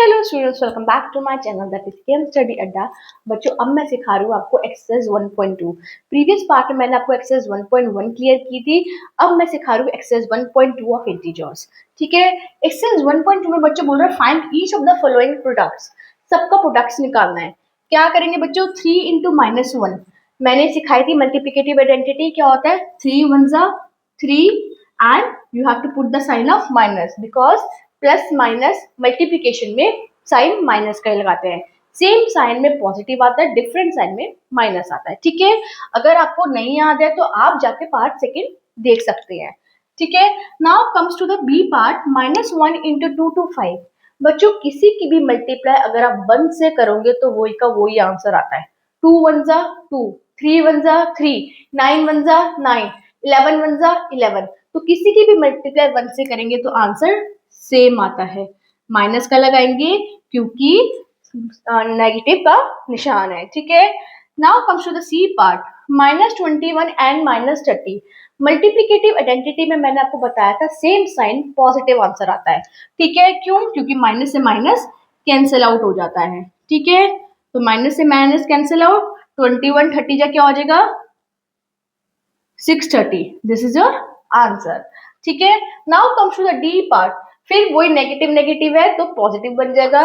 Hello students, welcome back to my channel that is chem study Adda. बच्चों, अब मैं सिखा रही हूँ आपको एक्सरसाइज 1.2। प्रीवियस पार्ट में मैंने आपको एक्सरसाइज 1.1 क्लियर की थी। अब मैं सिखा रही हूँ एक्सरसाइज 1.2 ऑफ इंटीजर्स। ठीक है, एक्सरसाइज 1.2 में बच्चों बोल रहे हैं find each of the following products. सबका प्रोडक्ट्स निकालना है। क्या करेंगे बच्चों? 3 इंटू -1 मैंने सिखाई थी मल्टीप्लिकेटिव आइडेंटिटी। क्या होता है? 3 1 जा 3 and you have to put the sign of minus because plus minus multiplication में साइन माइनस का लगाते हैं। सेम साइन में पॉजिटिव आता है, डिफरेंट साइन में माइनस आता है। ठीक है, अगर आपको नहीं याद है तो आप जाके पार्ट सेकेंड देख सकते हैं। ठीक है, now comes to the B part. -1 into 2 to 5। बच्चों, किसी की भी मल्टीप्लाई अगर आप 1 से करोगे तो वही का वही आंसर आता है। 2 1 जा 2, 3 1 जा 3, 9 1 जा 9, 11 1 जा 11। तो किसी की भी मल्टीप्लाई 1 से करेंगे तो आंसर सेम आता है। माइनस का लगाएंगे क्योंकि नेगेटिव का निशान है। ठीक है, now comes to the C part. -21 and -30। Multiplicative identity में मैंने आपको बताया था सेम साइन पॉजिटिव आंसर आता है। ठीक है, क्यों? क्योंकि माइनस से माइनस कैंसिल आउट हो जाता है। ठीक है, तो माइनस से माइनस कैंसिल आउट। 21 30 जा क्या हो जाएगा? 630। This is your answer. ठीक है, now comes to the D part. फिर वही नेगेटिव नेगेटिव है तो पॉजिटिव बन जाएगा।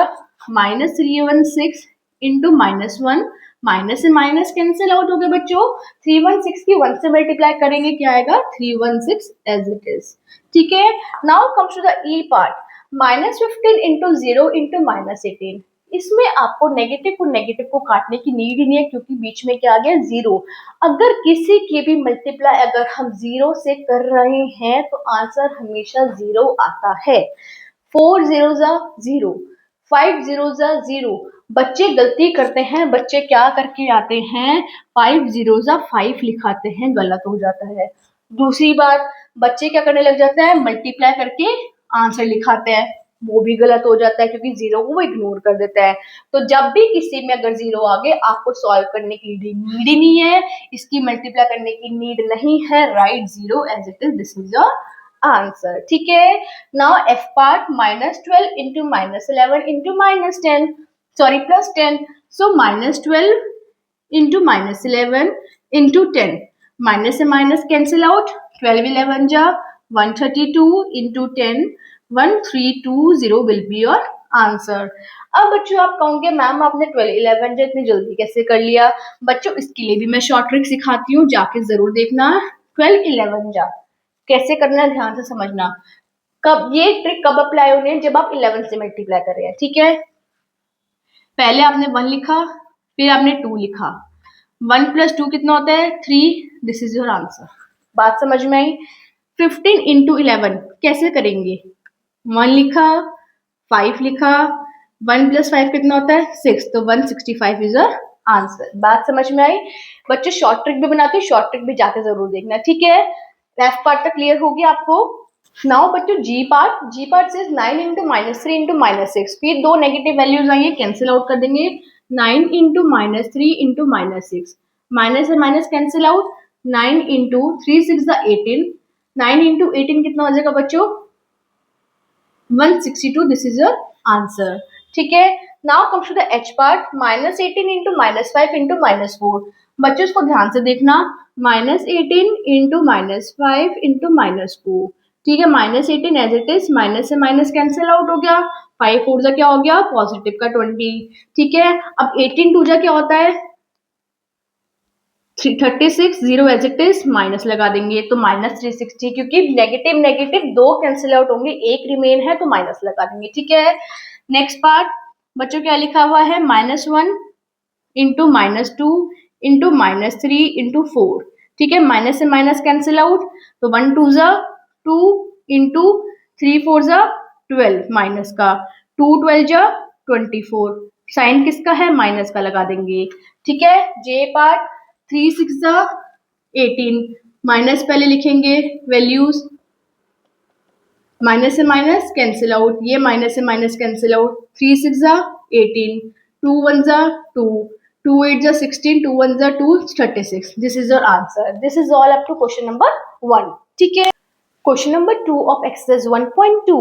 -316 इंटू -1, माइनस से माइनस कैंसिल आउट हो गया बच्चों। 316 की 1 से मल्टीप्लाई करेंगे, क्या आएगा? 316 एज इट इज। ठीक है, now comes to the E part. -15 into 0 into -18। इसमें आपको नेगेटिव को काटने की नीड ही नहीं है क्योंकि बीच में क्या आ गया? 0। अगर किसी की भी मल्टीप्लाई अगर हम 0 से कर रहे हैं तो आंसर हमेशा 0 आता है। 4 0 जा 0, 5 0 जा 0। बच्चे गलती करते हैं, बच्चे क्या करके आते हैं? 5 0 जा 5 लिखाते हैं, गलत हो जाता है। दूसरी बात, बच्चे क्या करने लग जाते हैं? मल्टीप्लाई करके आंसर लिखाते हैं, वो भी गलत हो जाता है क्योंकि 0 को वो इग्नोर कर देता है। तो जब भी किसी में अगर 0 आ गए, आपको सॉल्व करने की नीड ही नहीं है, इसकी मल्टीप्लाई करने की नीड नहीं है। Right 0 as it is. This is your answer. ठीक है, now F part. -12 into -11 into -10, sorry +10। So -12 into -11 into 10, minus से माइनस कैंसिल आउट। 12 11 जा 132 into 10, 1320 will be your answer. अब बच्चों आप कहोगे मैम आपने 12 11 जा इतनी जल्दी कैसे कर लिया? बच्चों, इसके लिए भी मैं शॉर्ट ट्रिक सिखाती हूँ, जाके जरूर देखना। 12 11 जा कैसे करना है, ध्यान से समझना। कब ये ट्रिक कब अप्लाई होनी है? जब आप 11 से मल्टीप्लाई कर रहे हैं। ठीक है, पहले आपने 1 लिखा, फिर आपने 2 लिखा। 1 + 2 कितना होता है? 3। This is your answer. बात समझ में आई? 15 इंटू 11 कैसे करेंगे? 1 लिखा, 5 लिखा, 1 + 5 कितना होता है? 6। तो 165 इज योर आंसर। बात समझ में आई? बच्चों, शॉर्ट ट्रिक भी बनाते हैं, शॉर्ट ट्रिक भी जाके जरूर देखना। ठीक है, एफ पार्ट तक क्लियर होगी आपको। नाउ बच्चों जी पार्ट से 9 इंटू -3 इंटू -6। फिर दो नेगेटिव वैल्यूज आएंगे, कैंसिल आउट कर देंगे। 9 इंटू -3 इंटू -6, माइनस से minus cancel out. 9 into 3 6 18, 9 into 18 कितना हो जाएगा बच्चों? 162। This is your answer. ठीक है, now comes to the H part. -18 into -5 into -4। बच्चों इसको ध्यान से देखना। -18 इंटू -5 इंटू -4। ठीक है, -18 एज इट इज, माइनस से माइनस कैंसिल आउट हो गया। 5 4 जा क्या हो गया? पॉजिटिव का 20। ठीक है, अब 18 2 जा क्या होता है? 36। 0 एज इट इज, माइनस लगा देंगे तो -360। क्योंकि नेगेटिव नेगेटिव दो कैंसिल आउट होंगे, एक रिमेन है तो माइनस लगा देंगे। ठीक है, नेक्स्ट पार्ट बच्चों क्या लिखा हुआ है? -1 इंटू -2 इंटू -3 इंटू 4। ठीक है, माइनस से माइनस कैंसिल आउट तो 1 2 जा 2 इंटू 3 4 जा 12, माइनस का 2 12 जा 24। साइन किसका है? माइनस का लगा देंगे। ठीक है, जे पार्ट। 3 6 जा 18, माइनस पहले लिखेंगे वैल्यूज, माइनस से माइनस कैंसिल आउट, ये माइनस से माइनस कैंसिल आउट। 3 6 जा 18, 2 1 जा 2, 2 8 जा 16, 2 1 जा 2, 36। This is your answer. This is all up to question number 1। ठीक है, question number 2 of exercise 1.2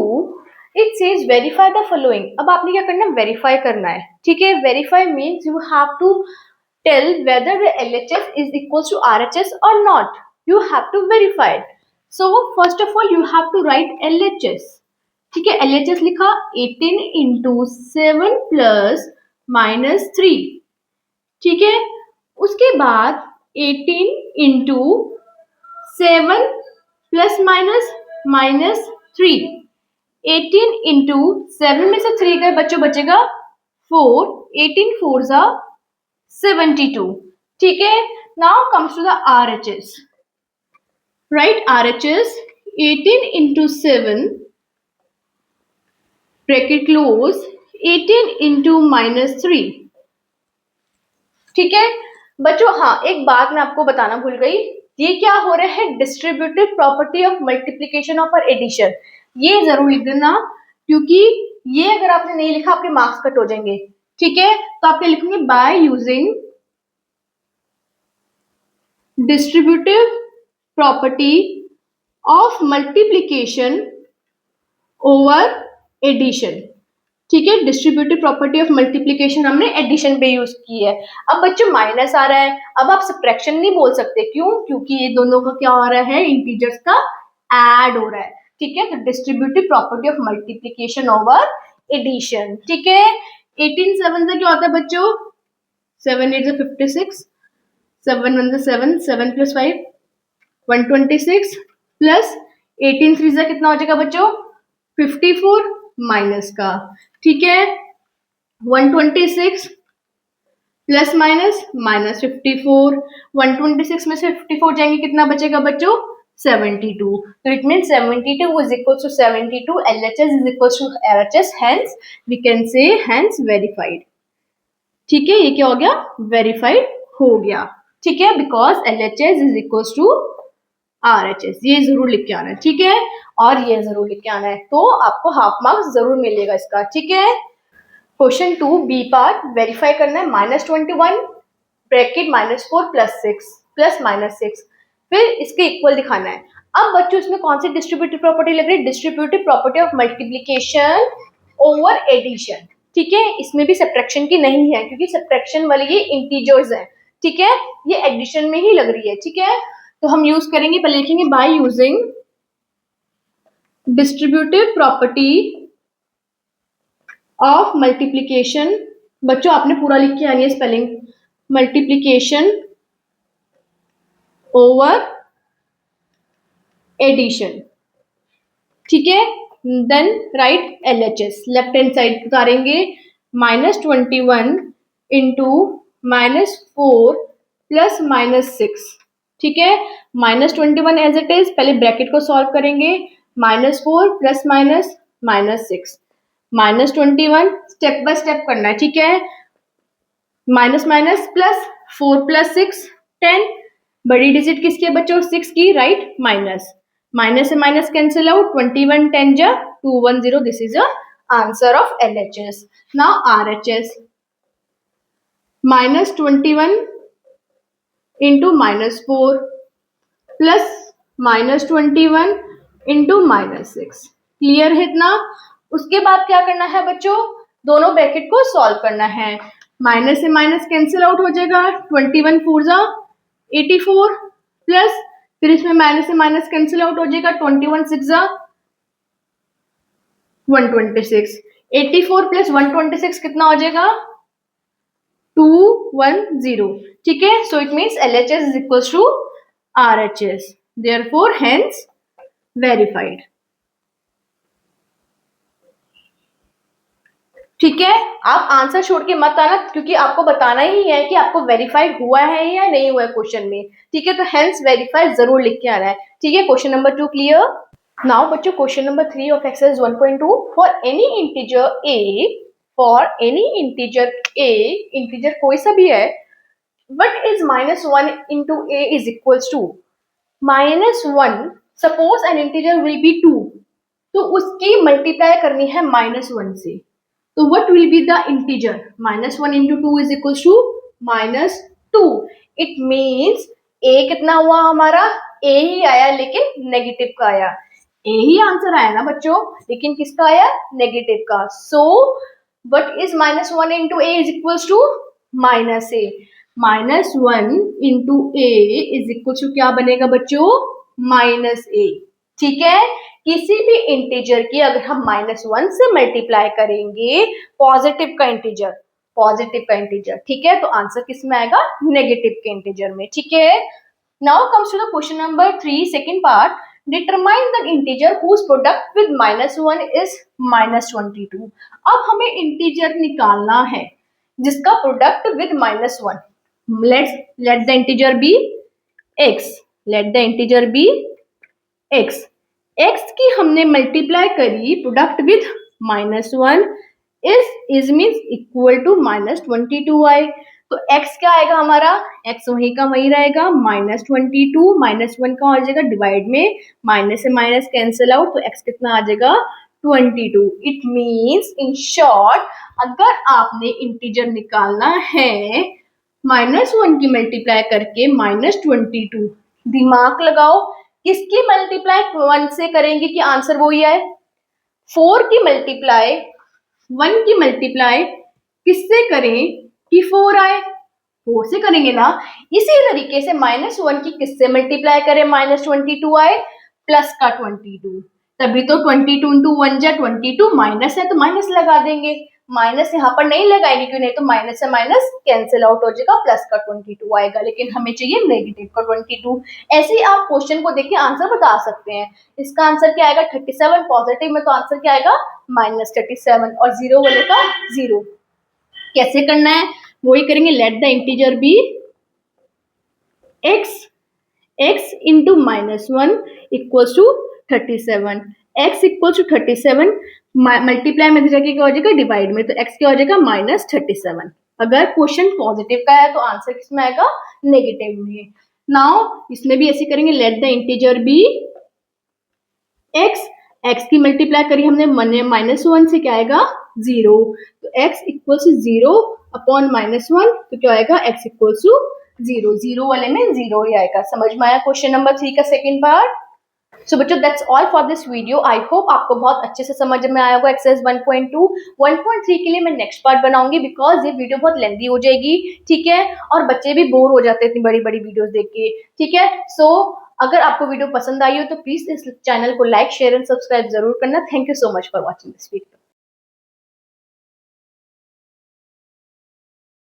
it says verify the following. अब आपने क्या करना है, वेरीफाई करना है, ठीक है। Verify means you have to tell whether the LHS is equal to RHS और not, you have to verify it. So first of all you have to write LHS, ठीक है। LHS लिखा 18 इंटू 7 प्लस माइनस 3, ठीक है। उसके बाद 18 into 7 plus minus minus 3, 18 into 7 में से 3 गए बच्चों, बचेगा 4, 18 4 जा 72, ठीक है। Now comes to the RHS, write RHS 18 into 7 bracket close 18 into minus 3, ठीक है बच्चों। हाँ, एक बात मैं आपको बताना भूल गई, ये क्या हो रहा है, distributive property of multiplication of और एडिशन, ये जरूर लिख देना, क्योंकि ये अगर आपने नहीं लिखा आपके मार्क्स कट हो जाएंगे, ठीक है। तो आप क्या लिखेंगे, by using distributive property of multiplication over addition, ठीक है। डिस्ट्रीब्यूटिव प्रॉपर्टी ऑफ मल्टीप्लीकेशन हमने एडिशन पे यूज की है। अब बच्चों माइनस आ रहा है, अब आप सब्ट्रैक्शन नहीं बोल सकते, क्यों, क्योंकि ये दोनों का क्या हो रहा है, इंटीजर्स का ऐड हो रहा है, ठीक है। तो distributive property of multiplication over addition, ठीक है। 18 7 से क्या होता है बच्चों, 7 8 56, 7 1 7, 7 प्लस 5 126 प्लस 18 3 से कितना हो जाएगा बच्चों, 54 माइनस का, ठीक है। 126 प्लस माइनस माइनस 54, 126 में से 54 जाएंगे, कितना बचेगा बच्चों, 72। तो it mean 72 is equal to 72, LHS is equal to RHS, hence we can say hence verified, ठीक है। ये क्या हो गया, वेरीफाइड हो गया, ठीक है, because LHS is equal to RHS, ये जरूर लिख के आना है, ठीक है। और ये जरूर लिख के आना है, तो आपको हाफ मार्क्स जरूर मिलेगा इसका, ठीक है। क्वेश्चन 2 बी पार्ट, वेरीफाई करना है -21 ब्रैकेट -4 प्लस 6 प्लस -6, फिर इसके इक्वल दिखाना है। अब बच्चों इसमें कौन सी डिस्ट्रीब्यूटिव प्रॉपर्टी लग रही है, distributive property of multiplication over addition, ठीक है। इसमें भी सब्ट्रैक्शन की नहीं है, क्योंकि सब्ट्रैक्शन वाले ये इंटीजर्स हैं, ठीक है, ये एडिशन में ही लग रही है, ठीक है। तो हम यूज करेंगे, पहले लिखेंगे by using distributive property of multiplication, बच्चों आपने पूरा लिख के आनी है स्पेलिंग, मल्टीप्लीकेशन ओवर एडिशन, ठीक है। Then right LHS, left hand side उतारेंगे, -21 इंटू -4 प्लस -6, ठीक है। -21 एज इट इज, पहले ब्रैकेट को सॉल्व करेंगे, -4 प्लस -6, -21 स्टेप बाय स्टेप करना है, ठीक है। माइनस माइनस प्लस 4 प्लस 6 10, बड़ी डिजिट किसकी है बच्चों, 6 की, राइट। माइनस माइनस से माइनस कैंसिल आउट, 21 10 जा 210, this is a answer of LHS। Now RHS, -21 into -4 plus -21 into -6, clear है इतना। उसके बाद क्या करना है बच्चों, दोनों ब्रैकेट को सॉल्व करना है, माइनस से माइनस कैंसिल आउट हो जाएगा, 21 4 जा 84 प्लस, फिर इसमें माइनस से माइनस कैंसिल आउट हो जाएगा, 21 6 जा 126, 84 प्लस 126 कितना हो जाएगा, 210, ठीक है। So it means LHS is equal to RHS, therefore hence verified, ठीक है। आप आंसर छोड़ के मत आना, क्योंकि आपको बताना ही है कि आपको वेरीफाइड हुआ है या नहीं हुआ है क्वेश्चन में, ठीक है। तो हेंस वेरीफाइड जरूर लिख के आना है, ठीक है। Question number 2 clear. नाउ बच्चों question number 3 of exercise 1.2, for any integer a, for any integer a, integer कोई सा भी है, what is -1 into a is equals to -1, suppose an integer will be 2, तो उसकी मल्टीप्लाई करनी है -1 से, तो what will be the integer, -1 into 2 is equals to -2, it means a कितना हुआ हमारा, a ही आया लेकिन नेगेटिव का आया, ए ही आंसर आया ना बच्चों, लेकिन किसका आया, नेगेटिव का। So what is minus one into a is equals to minus a. Minus one into a is equal to क्या बनेगा बच्चों, माइनस ए। ठीक है, किसी भी इंटीजर की अगर हम माइनस वन से मल्टीप्लाई करेंगे, पॉजिटिव का इंटीजर, पॉजिटिव का इंटीजर, ठीक है, तो आंसर किस में आएगा, नेगेटिव के इंटीजर में। ठीक है, now comes to the question number 3 second part. Determine the integer whose product with minus one is minus 22। अब हमें इंटीजर निकालना है जिसका product with minus one. Let the integer be x, let the integer be x. X की हमने multiply करी product with minus one, is means equal to minus 22y। तो x क्या आएगा हमारा, x वही का वही रहेगा, माइनस 22, माइनस वन का आ जाएगा डिवाइड में, माइनस से माइनस कैंसिल आउट, तो x कितना आ जाएगा, 22। इट मीन्स इन शॉर्ट, अगर आपने इंटीजर निकालना है माइनस वन की मल्टीप्लाई करके माइनस 22, दिमाग लगाओ, किसकी मल्टीप्लाई वन से करेंगे कि आंसर वही आए, 4 की मल्टीप्लाई वन की मल्टीप्लाई किससे करें कि 4 आए, 4 से करेंगे ना। इसी तरीके से माइनस वन की किससे मल्टीप्लाई करें माइनस 22 आए, प्लस का 22, तभी तो 22 इंटू वन जा 22, माइनस है तो माइनस लगा देंगे, माइनस यहाँ पर नहीं लगाएंगे क्यों, नहीं तो माइनस से माइनस कैंसिल आउट हो जाएगा, प्लस का 22 आएगा, लेकिन हमें चाहिए नेगेटिव का 22। ऐसे ही आप क्वेश्चन को देखिए आंसर बता सकते हैं। इसका आंसर क्या आएगा, 37, पॉजिटिव में तो आंसर क्या आएगा, माइनस 37, और जीरो वाले का जीरो। कैसे करना है वही करेंगे, let the integer be x, x into minus one equals to 37, x equals to 37, multiply में जगह क्या हो जाएगा, डिवाइड में, तो x क्या हो जाएगा, माइनस 37। अगर क्वेश्चन पॉजिटिव का है तो आंसर किसमें आएगा, नेगेटिव में। नाउ इसमें भी ऐसे करेंगे, let the integer be x, x की मल्टीप्लाई करी हमने माइनस वन से, क्या आएगा, जीरो, तो x equals to zero upon minus one, तो क्या आएगा, x equals to zero, zero वाले में जीरो ही आएगा। समझ में आया क्वेश्चन नंबर 3 का सेकंड पार्ट। सो बच्चों that's all for this video. I hope आपको बहुत अच्छे से समझ में आया होगा एक्सरसाइज 1.2। 1.3 के लिए मैं नेक्स्ट पार्ट बनाऊंगी बिकॉज ये वीडियो बहुत लेंदी हो जाएगी, ठीक है, और बच्चे भी बोर हो जाते हैं इतनी बड़ी बड़ी वीडियोस देख के, ठीक है। सो अगर आपको वीडियो पसंद आई हो तो प्लीज इस चैनल को लाइक, शेयर एंड सब्सक्राइब जरूर करना। Thank you so much for watching this video.